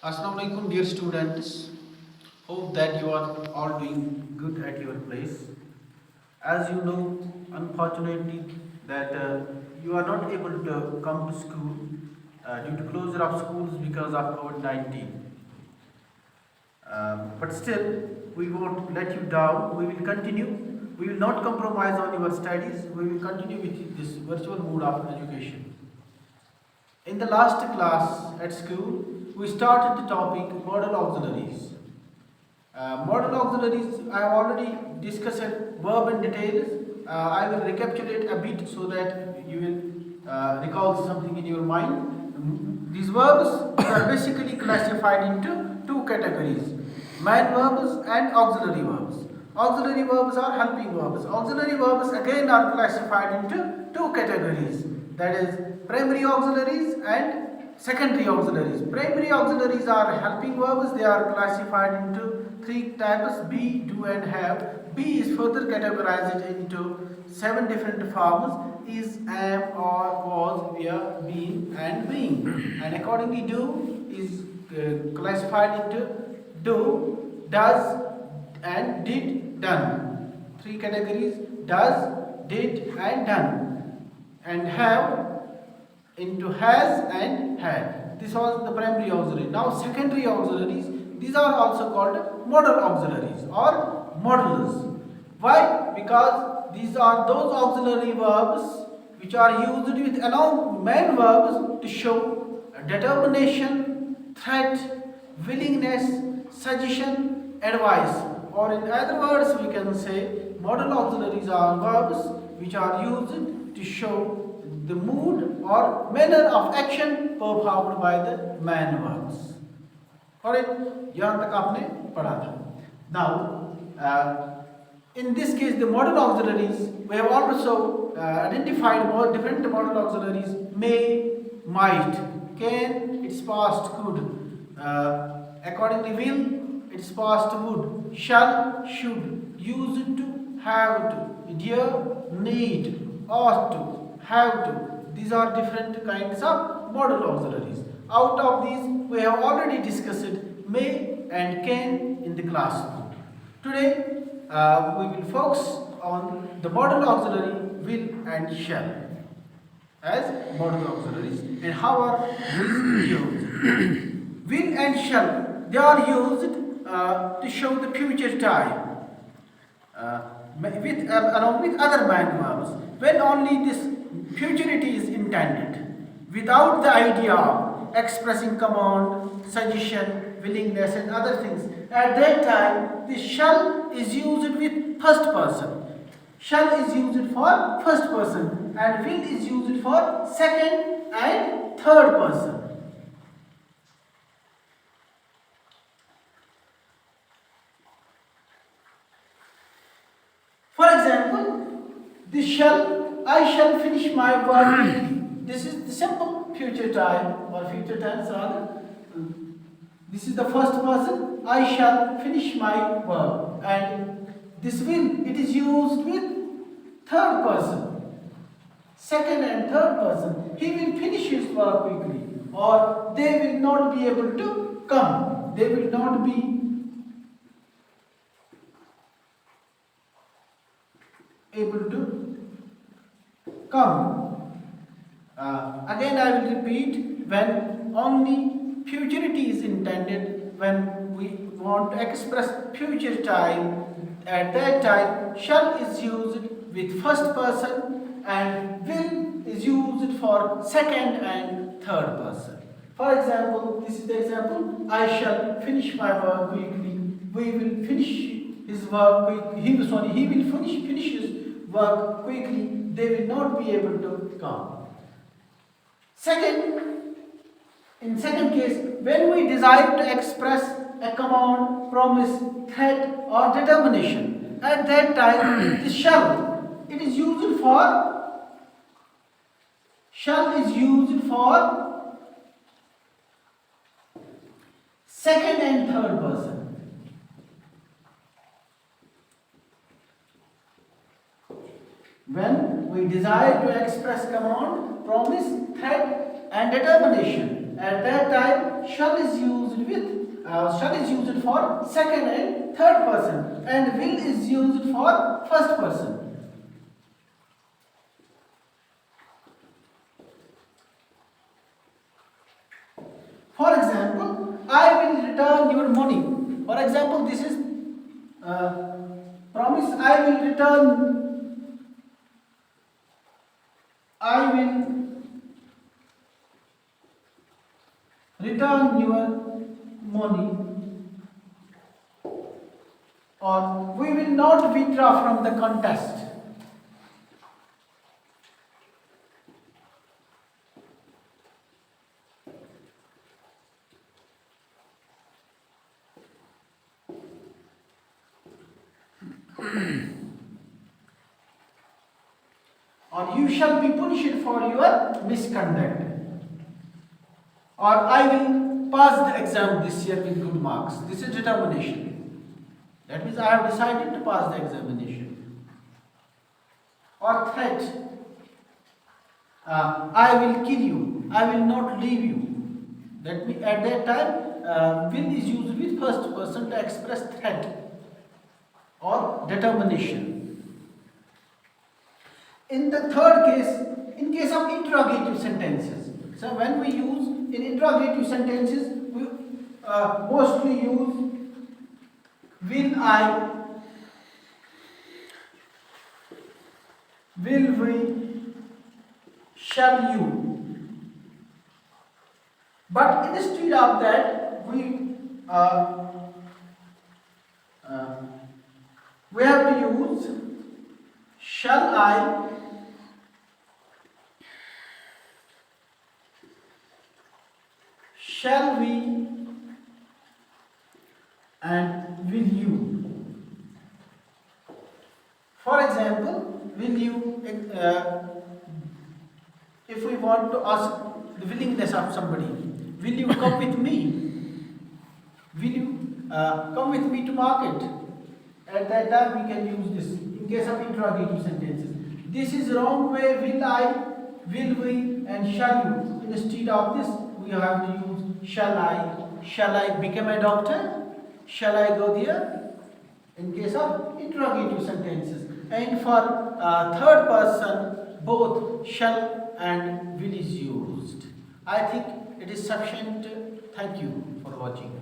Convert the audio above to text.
Assalamu alaikum, dear students. Hope that you are all doing good at your place. As you know, unfortunately, that you are not able to come to school due to closure of schools because of COVID-19. But still, we won't let you down. We will continue. We will not compromise on your studies. We will continue with this virtual mode of education. In the last class at school, we started the topic model auxiliaries. Model auxiliaries, I have already discussed verb in details. I will recapitulate a bit so that you will recall something in your mind. These verbs are basically classified into two categories: main verbs and auxiliary verbs. Auxiliary verbs are helping verbs. Auxiliary verbs again are classified into two categories, that is primary auxiliaries and secondary auxiliaries. Primary auxiliaries are helping verbs. They are classified into three types: be, do and have. Be is further categorized into 7 different forms: is, am, are, was, were, been and being. And accordingly, do is classified into do, does and did, done. 3 categories: does, did and done. And have into has and had. This was the primary auxiliary. Now secondary auxiliaries, these are also called modal auxiliaries or modals. Why? Because these are those auxiliary verbs which are used with along main verbs to show determination, threat, willingness, suggestion, advice. Or in other words, we can say modal auxiliaries are verbs which are used to show the mood or manner of action performed by the main verbs. Alright, यहाँ तक आपने पढ़ा था. Now, in this case, the modal auxiliaries, we have also identified more different modal auxiliaries: may, might, can, its past, could. Accordingly, will, its past, would, shall, should, used to, have to, dare, need, ought to, have to. These are different kinds of modal auxiliaries. Out of these, we have already discussed may and can in the classroom. Today, we will focus on the modal auxiliary will and shall as modal auxiliaries and how are these used. Will and shall, they are used to show the future time along with other main verbs when only this futurity is intended, without the idea of expressing command, suggestion, willingness and other things. At that time, this shall is used with first person. Shall is used for first person and will is used for second and third person. For example, this shall, I shall finish my work quickly. This is the simple future time or future tense rather. This is the first person, I shall finish my work. And this will, it is used with third person. Second and third person, he will finish his work quickly, or they will not be able to come. They will not be able to come. Again I will repeat, when only futurity is intended, when we want to express future time, at that time shall is used with first person and will is used for second and third person. For example, this is the example: I shall finish my work quickly. We will finish his work quickly. He will finish his work quickly. They will not be able to come. Second, in second case, when we desire to express a command, promise, threat or determination, at that time this shall, it is used for, shall is used for second and third person. When we desire to express command, promise, threat and determination, at that time shall is used with shall is used for second and third person, and will is used for first person. For example, I will return your money. For example, this is promise. I will return your money, or we will not withdraw from the contest. Or you shall be punished for your misconduct. Or I will pass the exam this year with good marks. This is determination. That means I have decided to pass the examination. Or threat. I will kill you. I will not leave you. That means at that time, will is used with first person to express threat or determination. In the third case, in case of interrogative sentences, so when we use in interrogative sentences, we mostly use will I, will we, shall you. But instead of that, we have to use shall I, shall we, and will you. For example, will you, if we want to ask the willingness of somebody, will you come with me? Will you come with me to market? At that time we can use this in case of interrogative sentences. This is wrong way, will I, will we, and shall you. Instead of this, we have to use shall I become a doctor? Shall I go there? In case of interrogative sentences. And for third person, both shall and will is used. I think it is sufficient. Thank you for watching.